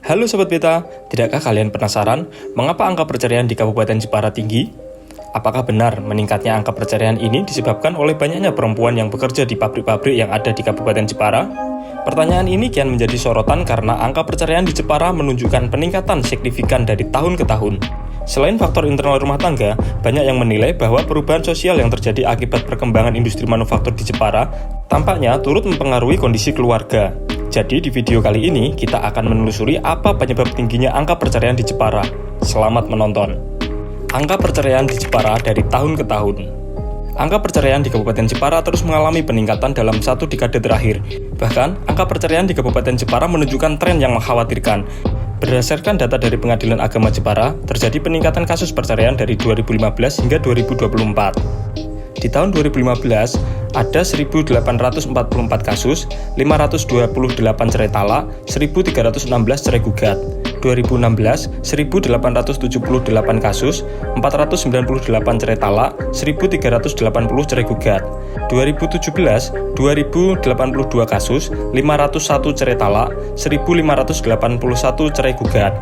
Halo Sobat Beta, tidakkah kalian penasaran mengapa angka perceraian di Kabupaten Jepara tinggi? Apakah benar meningkatnya angka perceraian ini disebabkan oleh banyaknya perempuan yang bekerja di pabrik-pabrik yang ada di Kabupaten Jepara? Pertanyaan ini kian menjadi sorotan karena angka perceraian di Jepara menunjukkan peningkatan signifikan dari tahun ke tahun. Selain faktor internal rumah tangga, banyak yang menilai bahwa perubahan sosial yang terjadi akibat perkembangan industri manufaktur di Jepara tampaknya turut mempengaruhi kondisi keluarga. Jadi di video kali ini kita akan menelusuri apa penyebab tingginya angka perceraian di Jepara. Selamat menonton. Angka perceraian di Jepara dari tahun ke tahun. Angka perceraian di Kabupaten Jepara terus mengalami peningkatan dalam satu dekade terakhir. Bahkan, angka perceraian di Kabupaten Jepara menunjukkan tren yang mengkhawatirkan. Berdasarkan data dari Pengadilan Agama Jepara, terjadi peningkatan kasus perceraian dari 2015 hingga 2024. Di tahun 2015, ada 1.844 kasus, 528 cerai talak, 1.316 cerai gugat. 2016, 1.878 kasus, 498 cerai talak, 1.380 cerai gugat. 2017, 2.082 kasus, 501 cerai talak, 1.581 cerai gugat.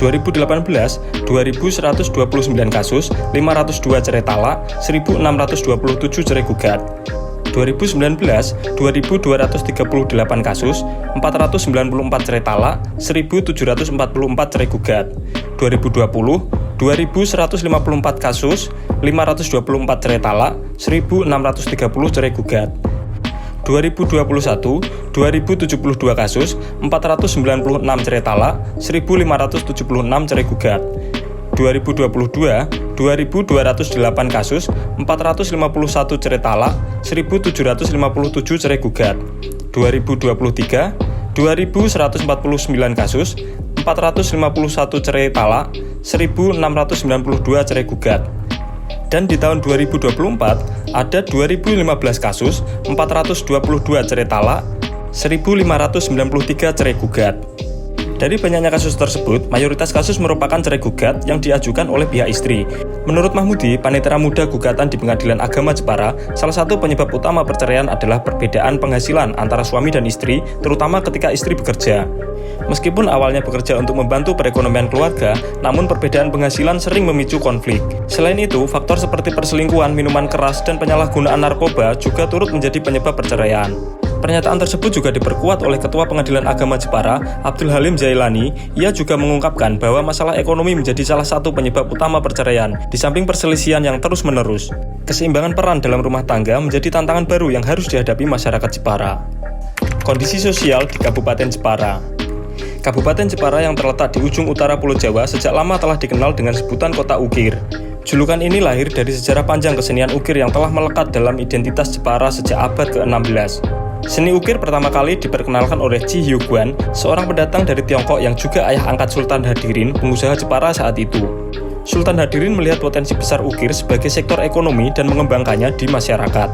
2018, 2.129 kasus, 502 cerai talak, 1.627 cerai gugat. 2019, 2.238 kasus, 494 cerai talak, 1.744 cerai gugat. 2020, 2.154 kasus, 524 cerai talak, 1.630 cerai gugat. 2021, 2.072 kasus, 496 cerai talak, 1.576 cerai gugat. 2022, 2.208 kasus, 451 cerai talak, 1.757 cerai gugat. 2023, 2.149 kasus, 451 cerai talak, 1.692 cerai gugat. Dan di tahun 2024, ada 2.015 kasus, 422 cerai talak, 1.593 cerai gugat. Dari banyaknya kasus tersebut, mayoritas kasus merupakan cerai gugat yang diajukan oleh pihak istri. Menurut Mahmudi, panitera muda gugatan di Pengadilan Agama Jepara, salah satu penyebab utama perceraian adalah perbedaan penghasilan antara suami dan istri, terutama ketika istri bekerja. Meskipun awalnya bekerja untuk membantu perekonomian keluarga, namun perbedaan penghasilan sering memicu konflik. Selain itu, faktor seperti perselingkuhan, minuman keras, dan penyalahgunaan narkoba juga turut menjadi penyebab perceraian. Pernyataan tersebut juga diperkuat oleh Ketua Pengadilan Agama Jepara, Abdul Halim Jailani. Ia juga mengungkapkan bahwa masalah ekonomi menjadi salah satu penyebab utama perceraian, di samping perselisihan yang terus-menerus. Keseimbangan peran dalam rumah tangga menjadi tantangan baru yang harus dihadapi masyarakat Jepara. Kondisi sosial di Kabupaten Jepara. Kabupaten Jepara yang terletak di ujung utara Pulau Jawa sejak lama telah dikenal dengan sebutan Kota Ukir. Julukan ini lahir dari sejarah panjang kesenian ukir yang telah melekat dalam identitas Jepara sejak abad ke-16. Seni ukir pertama kali diperkenalkan oleh Chi Hyuguan, seorang pendatang dari Tiongkok yang juga ayah angkat Sultan Hadirin, pengusaha Jepara saat itu. Sultan Hadirin melihat potensi besar ukir sebagai sektor ekonomi dan mengembangkannya di masyarakat.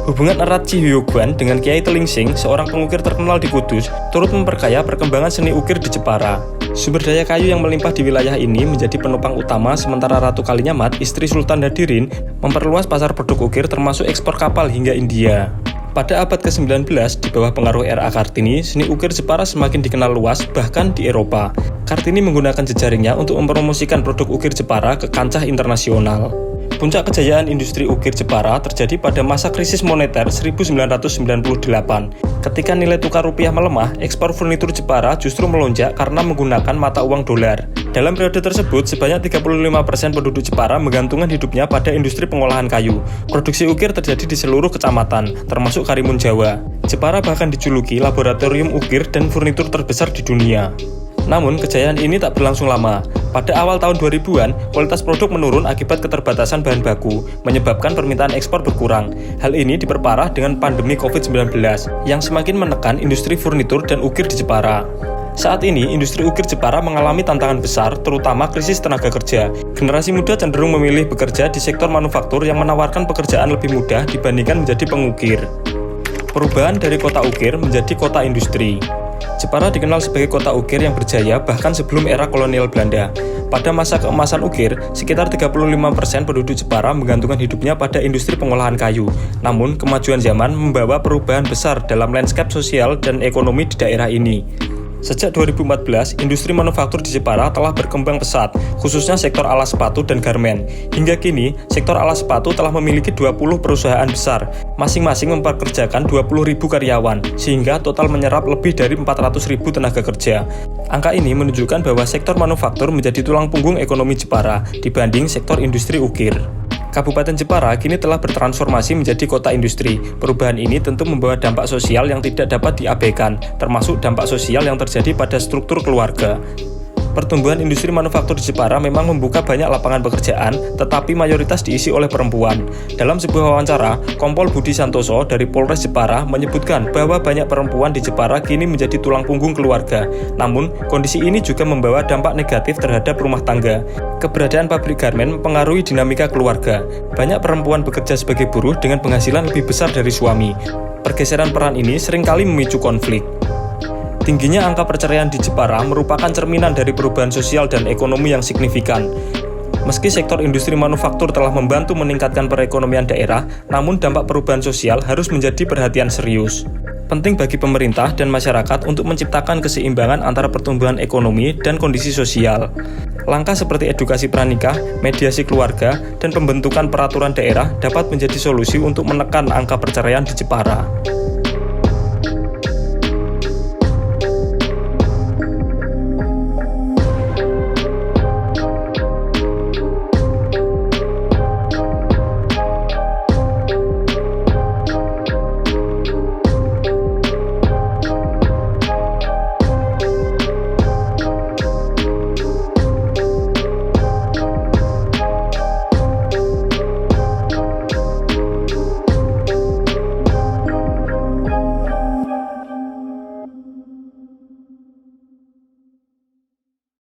Hubungan erat Chi Hyuguan dengan Kiai Telingsing, seorang pengukir terkenal di Kudus, turut memperkaya perkembangan seni ukir di Jepara. Sumber daya kayu yang melimpah di wilayah ini menjadi penopang utama, sementara Ratu Kalinyamat, istri Sultan Hadirin, memperluas pasar produk ukir termasuk ekspor kapal hingga India. Pada abad ke-19, di bawah pengaruh R.A. Kartini, seni ukir Jepara semakin dikenal luas bahkan di Eropa. Kartini menggunakan jejaringnya untuk mempromosikan produk ukir Jepara ke kancah internasional. Puncak kejayaan industri ukir Jepara terjadi pada masa krisis moneter 1998. Ketika nilai tukar rupiah melemah, ekspor furnitur Jepara justru melonjak karena menggunakan mata uang dolar. Dalam periode tersebut, sebanyak 35% penduduk Jepara menggantungkan hidupnya pada industri pengolahan kayu. Produksi ukir terjadi di seluruh kecamatan, termasuk Karimun Jawa. Jepara bahkan dijuluki laboratorium ukir dan furnitur terbesar di dunia. Namun, kejayaan ini tak berlangsung lama. Pada awal tahun 2000-an, kualitas produk menurun akibat keterbatasan bahan baku, menyebabkan permintaan ekspor berkurang. Hal ini diperparah dengan pandemi COVID-19, yang semakin menekan industri furnitur dan ukir di Jepara. Saat ini, industri ukir Jepara mengalami tantangan besar, terutama krisis tenaga kerja. Generasi muda cenderung memilih bekerja di sektor manufaktur yang menawarkan pekerjaan lebih mudah dibandingkan menjadi pengukir. Perubahan dari kota ukir menjadi kota industri. Jepara dikenal sebagai kota ukir yang berjaya bahkan sebelum era kolonial Belanda. Pada masa keemasan ukir, sekitar 35% penduduk Jepara menggantungkan hidupnya pada industri pengolahan kayu. Namun, kemajuan zaman membawa perubahan besar dalam lanskap sosial dan ekonomi di daerah ini. Sejak 2014, industri manufaktur di Jepara telah berkembang pesat, khususnya sektor alas sepatu dan garmen. Hingga kini, sektor alas sepatu telah memiliki 20 perusahaan besar, masing-masing mempekerjakan 20.000 karyawan, sehingga total menyerap lebih dari 400.000 tenaga kerja. Angka ini menunjukkan bahwa sektor manufaktur menjadi tulang punggung ekonomi Jepara dibanding sektor industri ukir. Kabupaten Jepara kini telah bertransformasi menjadi kota industri. Perubahan ini tentu membawa dampak sosial yang tidak dapat diabaikan, termasuk dampak sosial yang terjadi pada struktur keluarga. Pertumbuhan industri manufaktur di Jepara memang membuka banyak lapangan pekerjaan, tetapi mayoritas diisi oleh perempuan. Dalam sebuah wawancara, Kompol Budi Santoso dari Polres Jepara menyebutkan bahwa banyak perempuan di Jepara kini menjadi tulang punggung keluarga. Namun, kondisi ini juga membawa dampak negatif terhadap rumah tangga. Keberadaan pabrik garmen mempengaruhi dinamika keluarga. Banyak perempuan bekerja sebagai buruh dengan penghasilan lebih besar dari suami. Pergeseran peran ini seringkali memicu konflik. Tingginya angka perceraian di Jepara merupakan cerminan dari perubahan sosial dan ekonomi yang signifikan. Meski sektor industri manufaktur telah membantu meningkatkan perekonomian daerah, namun dampak perubahan sosial harus menjadi perhatian serius. Penting bagi pemerintah dan masyarakat untuk menciptakan keseimbangan antara pertumbuhan ekonomi dan kondisi sosial. Langkah seperti edukasi pranikah, mediasi keluarga, dan pembentukan peraturan daerah dapat menjadi solusi untuk menekan angka perceraian di Jepara.